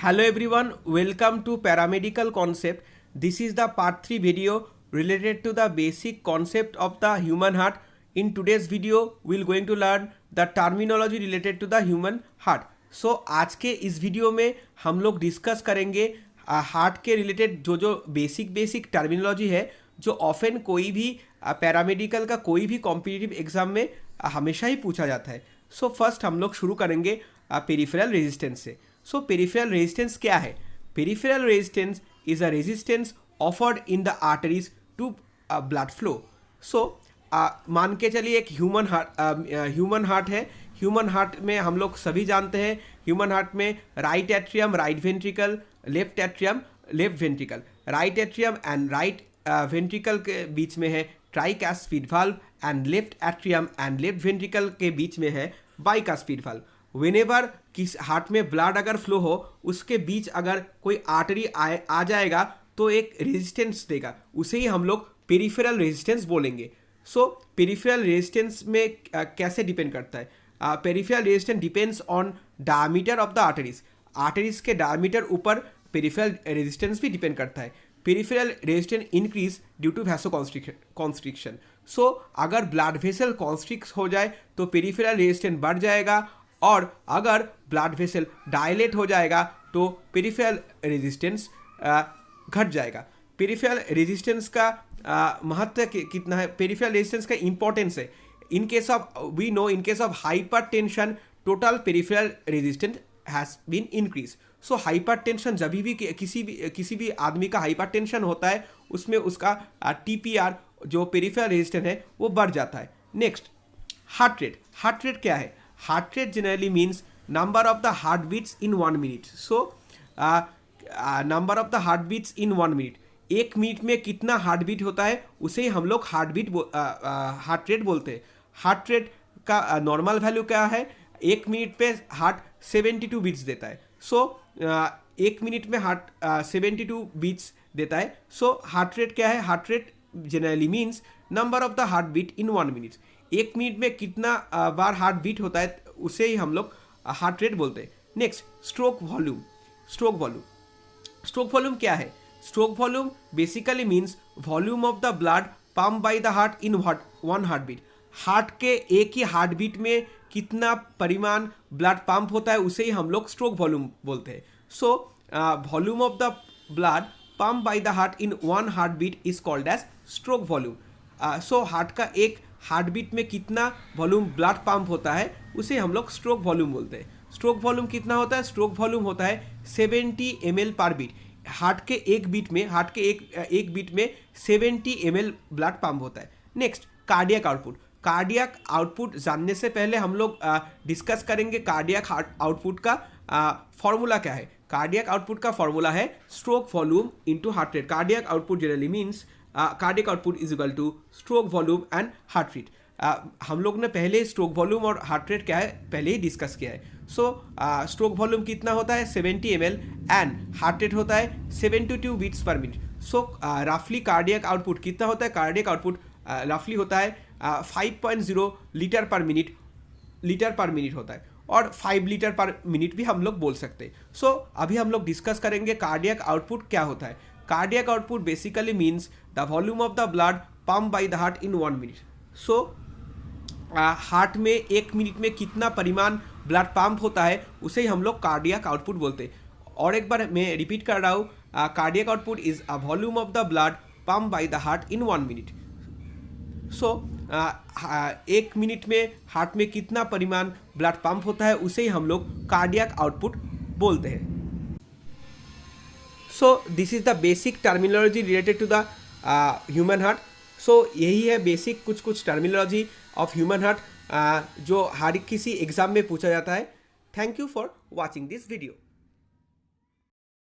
Hello everyone, welcome to Paramedical Concept. This is the part 3 video related to the basic concept of the human heart. In today's video, we're going to learn the terminology related to the human heart. So आज के इस video में हम लोग discuss करेंगे heart के related जो basic terminology है जो ऑफन कोई भी पैरामेडिकल का कोई भी कॉम्पिटिटिव एग्जाम में हमेशा ही पूछा जाता है. सो फर्स्ट हम लोग शुरू करेंगे पेरिफेरल रेजिस्टेंस से. सो पेरिफेरल रेजिस्टेंस क्या है? Peripheral resistance is a resistance offered in the arteries to blood flow. So मान के चलिए एक ह्यूमन हार्ट है. ह्यूमन हार्ट में हम लोग सभी जानते हैं ह्यूमन हार्ट में right atrium, right ventricle, left atrium, left ventricle. Right atrium and right ventricle के बीच में है tricuspid valve and left atrium and left ventricle के बीच में है बाइकास्पिड वाल्व. व्हेनेवर किस हार्ट में ब्लड अगर फ्लो हो उसके बीच अगर कोई आर्टरी आ जाएगा तो एक रेजिस्टेंस देगा, उसे ही हम लोग पेरिफेरल रेजिस्टेंस बोलेंगे. सो पेरिफेरल रेजिस्टेंस में कैसे डिपेंड करता है? Peripheral resistance depends on diameter of the arteries. Arteries के डायमीटर ऊपर पेरिफेरल रेजिस्टेंस भी डिपेंड करता है. Peripheral resistance increase due to vasoconstriction. So अगर ब्लड वेसल कॉन्स्ट्रिक्ट हो जाए तो पेरिफेरल रेजिस्टेंस बढ़ जाएगा, और अगर ब्लड वेसल डायलेट हो जाएगा तो पेरिफेरल रेजिस्टेंस घट जाएगा. पेरिफेरल रेजिस्टेंस का महत्व कितना है? पेरिफेरल रेजिस्टेंस का इंपॉर्टेंस है. In case of hypertension total peripheral resistance has been increase. So hypertension जब भी किसी भी आदमी का हाइपरटेंशन होता है उसमें उसका TPR जो पेरिफेरल रेजिस्टेंस है वो बढ़ जाता है. Next, heart rate. Heart rate क्या है? Heart rate generally means number of the heartbeats in 1 minute. So, number of the heartbeats in 1 minute. एक मिनट में कितना हार्ट बीट होता है उसे हम लोग हार्ट रेट बोलते हैं. हार्ट रेट का नॉर्मल वैल्यू क्या है? एक मिनट पे हार्ट 72 बीट्स देता है. सो एक मिनट में हार्ट 72 बीट्स देता है. सो हार्ट रेट क्या है? Heart rate generally means number of the heart beat in 1 minute. एक मिनट में कितना बार हार्ट बीट होता है उसे ही हम लोग हार्ट रेट बोलते हैं. Next, stroke volume. Stroke volume क्या है? Stroke volume basically means volume of the blood pump by the heart in one heart beat. Heart के एक ही हार्ट बीट में कितना परिमाण ब्लड पंप होता है उसे ही हम लोग स्ट्रोक वॉल्यूम बोलते हैं. So volume of the blood pump by the heart in one heart beat is called as stroke volume. So heart का एक हार्ट बीट में कितना वॉल्यूम ब्लड पंप होता है उसे हम लोग स्ट्रोक वॉल्यूम बोलते हैं. स्ट्रोक वॉल्यूम कितना होता है? स्ट्रोक वॉल्यूम होता है 70 ml पर बीट. हार्ट के एक बीट में 70 ml ब्लड पंप होता है. Next, cardiac output. Cardiac output जानने से पहले हम लोग डिस्कस करेंगे कार्डियक आउटपुट का फॉर्मूला क्या है. कार्डियक आउटपुट का फॉर्मूला है stroke volume into heart rate. Cardiac output generally means cardiac output is equal two stroke volume and heart rate. हम लोग ने पहले स्ट्रोक वॉल्यूम और हार्ट रेट क्या है पहले ही डिस्कस किया है. सो स्ट्रोक वॉल्यूम कितना होता है? 70 ml एंड हार्ट रेट होता है 72 बीट्स पर मिनट. सो रफली कार्डियक आउटपुट कितना होता है? कार्डियक आउटपुट रफली होता है 5.0 लीटर पर मिनट होता है, और 5 लीटर पर मिनट भी हम लोग बोल सकते हैं. सो अभी हम लोग डिस्कस करेंगे कार्डियक आउटपुट क्या होता है. Cardiac output basically means the volume of the blood pumped by the heart in 1 minute. So, heart में एक मिनट में कितना परिमाण ब्लड पंप होता है उसे ही हम लोग कार्डियक आउटपुट बोलते हैं. और एक बार मैं रिपीट कर रहा हूँ, cardiac output is a volume of the blood pump by the heart in 1 minute. So एक मिनट में हार्ट में कितना परिमाण ब्लड पंप होता है उसे ही हम लोग कार्डियक आउटपुट बोलते हैं. So this is the basic terminology related to the human heart. So यही है बेसिक कुछ टर्मिनोलॉजी ऑफ ह्यूमन हार्ट जो हर किसी एग्जाम में पूछा जाता है. Thank you for watching this video.